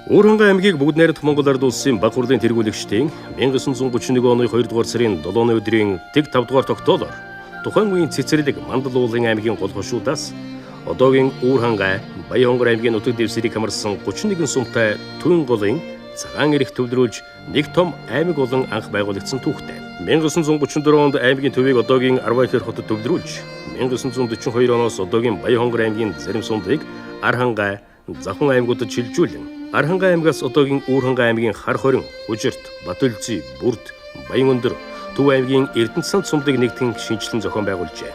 Өөрхангай аймгийг бүгд найрамдах Монгол Ард улсын баг хурлын тэргүүлэгчдийн 1931 оны 2 дугаар сарын 7-ны өдрийн тэг 5 дугаар тогтоолоор тухайн үеийн цэцэрлэг Мандал уулын аймгийн гол хошуудаас одоогийн Өөрхангай, Баянгор аймгийн нутаг дэвсгэрийг хамарсан 31 сумтай Түн голын цагаан эрх төвлөрүүлж нэг том аймаг болон анх байгуулагдсан түүхтэй. 1934 онд аймгийн төвийг одоогийн Арвайхэр хотод төвлөрүүлж 1942 оноос одоогийн Баянгор аймгийн зарим сумдыг Архангай, Завхан аймагуудад шилжүүлэн Архангай аймгаас одоогийн Өөрхангай аймгийн Хар хорин, Ужирт, Батөлзий, Бүрд, Баянөндөр, Төв аймгийн Эрдэнэт сумдыг нэгтгэн шинжилэн зохион байгуулжээ.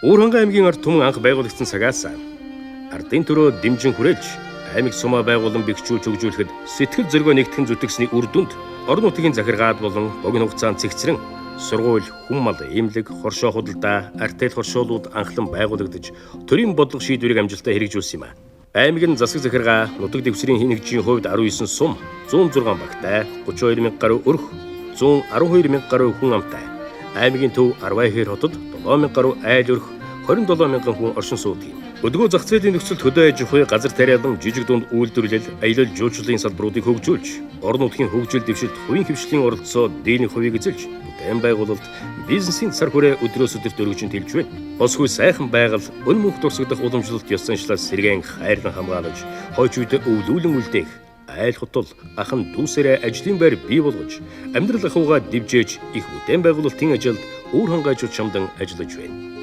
Өөрхангай аймгийн ард түмэн анх байгуулагдсан цагаас ардын төрөө дэмжин хүрээлж аймаг сумаа байгуулан бэхжүүлж хөгжүүлэхэд сэтгэл зоригоо нэгтгэн зүтгэсний үр дүнд орон нутгийн захиргаад болон богино хугацаанд цэгцрэн сургууль, хүн мал, эмнэлэг, хоршоо худалдаа, артел хоршоолууд анхлан байгуулагдаж төрийн бодлого шийдвэрийг амжилттай хэрэгжүүлсэн юм а. Аймгийн засаг захиргаа нутаг дэвсгэрийн хинэгжийн хувьд 19 сум, 106 багтай, 32 мянга гаруй өрх, 112 мянга гаруй хүн амтай. Аймгийн төв Арвайхэр хотод 7 мянга гаруй айл өрх, 27 мянган хүн оршин суудаг. Өдгөө зах зээлийн нөхцөлд хөдөө аж ахуй, газар тариалан, жижиг дунд үйлдвэрлэл, аялал жуулчлалын салбаруудыг хөгжүүлж, орон нутгийн хөгжил дэвшилт хувийн хвшлийн оролцоо дээний хувийг эзэлж, бүтээн байгуулалт, бизнесийн цар хүрээ өдрөөс өдөрт өргөжин тэлж байна. Босгүй сайхан байгаль, өн мөнх тусгадах уламжлалт ёс заншлаас сэргээн хайрлан хамгаалж, хойч үедээ өвлүүлэн үлдээх, айл хотол ахан дүүсээрээ ажлын байр бий болгож, амьдрал ахуйгаа дивжээж их бүтээн байгуулалтын ажилд Өөрхангайчууд чамдан ажиллаж байна.